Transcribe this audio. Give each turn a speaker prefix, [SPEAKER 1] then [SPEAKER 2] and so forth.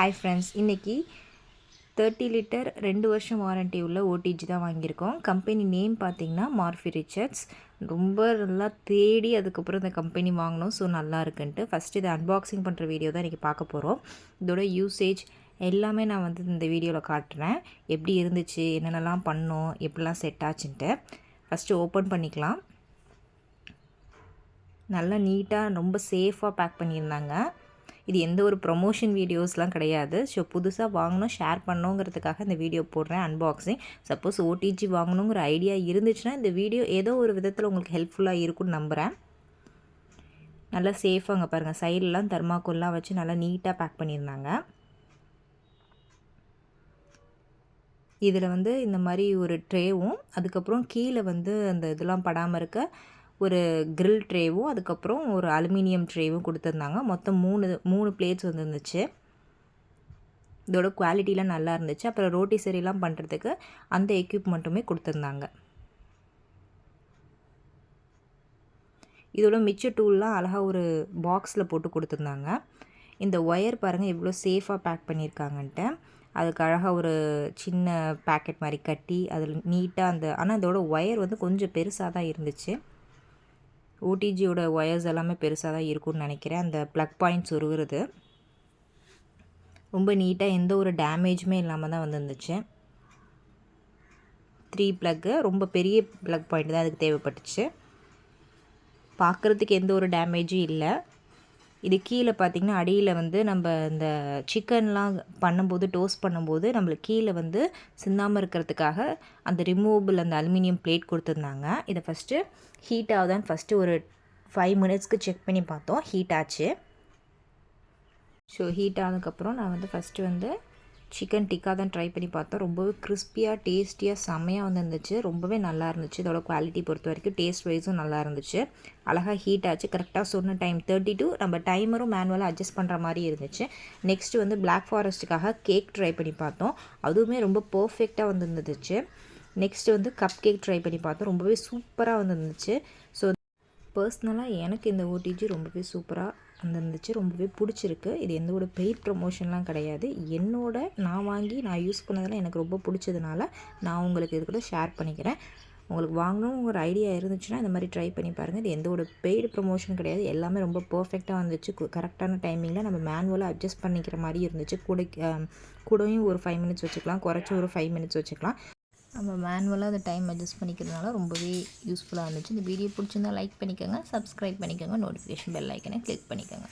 [SPEAKER 1] Hi friends, இன்றைக்கி 30 litre 2 வருஷம் warranty உள்ள ஓடிஜி தான் வாங்கியிருக்கோம். கம்பெனி நேம் பார்த்திங்கன்னா மார்ஃபி ரிச்சர்ட்ஸ். ரொம்ப நல்லா தேடி அதுக்கப்புறம் இந்த கம்பெனி வாங்கினோம். ஸோ நல்லா இருக்குன்ட்டு ஃபஸ்ட்டு இதை அன்பாக்சிங் பண்ணுற வீடியோ தான் இன்றைக்கி பார்க்க போகிறோம். இதோட யூசேஜ் எல்லாமே நான் வந்து இந்த வீடியோவில் காட்டுறேன். எப்படி இருந்துச்சு, என்னென்னலாம் பண்ணோம், எப்படிலாம் செட் ஆச்சுன்ட்டு. ஃபஸ்ட்டு ஓப்பன் பண்ணிக்கலாம். நல்லா நீட்டாக ரொம்ப சேஃபாக பேக் பண்ணியிருந்தாங்க. இது எந்த ஒரு ப்ரொமோஷன் வீடியோஸ்லாம் கிடையாது. ஸோ புதுசாக வாங்கணும், ஷேர் பண்ணணுங்கிறதுக்காக இந்த வீடியோ போடுறேன் அன்பாக்சிங். சப்போஸ் ஓடிஜி வாங்கணுங்கிற ஐடியா இருந்துச்சுன்னா இந்த வீடியோ ஏதோ ஒரு விதத்தில் உங்களுக்கு ஹெல்ப்ஃபுல்லாக இருக்கும்னு நம்புகிறேன். நல்லா சேஃபாக அங்கே பாருங்கள், சைட்லலாம் தர்மாக்கோல்லாம் வச்சு நல்லா நீட்டாக பேக் பண்ணியிருந்தாங்க. இதில் வந்து இந்த மாதிரி ஒரு ட்ரேவும், அதுக்கப்புறம் கீழே வந்து அந்த இதெல்லாம் படாமல் இருக்க ஒரு கிரில் ட்ரேவும், அதுக்கப்புறம் ஒரு அலுமினியம் ட்ரேவும் கொடுத்துருந்தாங்க. மொத்தம் மூணு பிளேட்ஸ் வந்துருந்துச்சு. இதோட குவாலிட்டிலாம் நல்லா இருந்துச்சு. அப்புறம் ரோட்டி சரியெல்லாம் பண்ணுறதுக்கு அந்த எக்யூப்மெண்ட்டுமே கொடுத்துருந்தாங்க. இதோட மிச்ச டூல்லாம் அழகாக ஒரு பாக்ஸில் போட்டு கொடுத்துருந்தாங்க. இந்த ஒயர் பாருங்கள் எவ்வளோ சேஃபாக பேக் பண்ணியிருக்காங்கன்ட்டு. அதுக்கு அழகாக ஒரு சின்ன பேக்கெட் மாதிரி கட்டி அதில் நீட்டாக ஆனால் இதோட ஒயர் வந்து கொஞ்சம் பெருசாக தான் இருந்துச்சு. ஓடிஜியோட ஒயர்ஸ் எல்லாமே பெருசாக தான் இருக்கும்னு நினைக்கிறேன். அந்த ப்ளக் பாயிண்ட்ஸ் உருவுறது ரொம்ப நீட்டாக, எந்த ஒரு டேமேஜுமே இல்லாமல் தான் வந்துருந்துச்சு. 3 ப்ளக்கு, ரொம்ப பெரிய ப்ளக் பாயிண்ட் தான் அதுக்கு தேவைப்பட்டுச்சு. பார்க்குறதுக்கு எந்த ஒரு டேமேஜும் இல்லை. இது கீழே பார்த்திங்கன்னா அடியில் வந்து நம்ம இந்த சிக்கன்லாம் பண்ணும்போது, டோஸ்ட் பண்ணும்போது நம்மளுக்கு கீழே வந்து சிந்தாமல் இருக்கிறதுக்காக அந்த ரிமூவபிள் அந்த அலுமினியம் பிளேட் கொடுத்துருந்தாங்க. இதை ஃபஸ்ட்டு ஹீட் ஆகுதான்னு ஃபஸ்ட்டு ஒரு 5 மினிட்ஸ்க்கு செக் பண்ணி பார்த்தோம். ஹீட் ஆச்சு. ஸோ ஹீட் ஆனதுக்கப்புறம் நான் வந்து ஃபஸ்ட்டு வந்து சிக்கன் டிக்கா தான் ட்ரை பண்ணி பார்த்தோம். ரொம்பவே கிறிஸ்பியாக, டேஸ்டியாக, செம்மையாக வந்துருந்துச்சு. ரொம்பவே நல்லா இருந்துச்சு. இதோட குவாலிட்டி பொறுத்த வரைக்கும் டேஸ்ட் வைஸும் நல்லா இருந்துச்சு. அழகாக ஹீட் ஆச்சு. கரெக்டாக சொன்ன டைம் 32. நம்ம டைமரும் மேனுவலாக அட்ஜஸ்ட் பண்ணுற மாதிரி இருந்துச்சு. நெக்ஸ்ட்டு வந்து பிளாக் ஃபாரஸ்ட்டுக்காக கேக் ட்ரை பண்ணி பார்த்தோம். அதுவுமே ரொம்ப பர்ஃபெக்டாக வந்துருந்துச்சு. நெக்ஸ்ட்டு வந்து கப் கேக் ட்ரை பண்ணி பார்த்தோம். ரொம்பவே சூப்பராக வந்துருந்துச்சு. ஸோ பர்சனலாக எனக்கு இந்த ஓடிஜி ரொம்பவே சூப்பராக வந்துருந்துச்சு. ரொம்பவே பிடிச்சிருக்கு. இது எந்த ஒரு பெய்ட் ப்ரொமோஷன்லாம் கிடையாது. நான் வாங்கி நான் யூஸ் பண்ணதெல்லாம் எனக்கு ரொம்ப பிடிச்சதுனால நான் உங்களுக்கு இது கூட ஷேர் பண்ணிக்கிறேன். உங்களுக்கு வாங்கணுங்கிற ஐடியா இருந்துச்சுன்னா இந்த மாதிரி ட்ரை பண்ணி பாருங்கள். இது எந்த ஒரு பெய்டு ப்ரொமோஷன் கிடையாது. எல்லாமே ரொம்ப பர்ஃபெக்டாக வந்துச்சு. கரெக்டான டைமிங்கில் நம்ம மேனுவலாக அட்ஜஸ்ட் பண்ணிக்கிற மாதிரி இருந்துச்சு. கூடயும் ஒரு 5 மினிட்ஸ் வச்சுக்கலாம், குறைச்சி ஒரு 5 மினிட்ஸ் வச்சுக்கலாம். நம்ம மேனுவலாக அந்த டைம் அட்ஜஸ்ட் பண்ணிக்கிறதுனால ரொம்பவே யூஸ்ஃபுல்லாக இருந்துச்சு. இந்த வீடியோ பிடிச்சிருந்தால் லைக் பண்ணிக்கோங்க, சப்ஸ்கிரைப் பண்ணிக்கோங்க, நோட்டிஃபிகேஷன் பெல் ஐக்கனை கிளிக் பண்ணிக்கோங்க.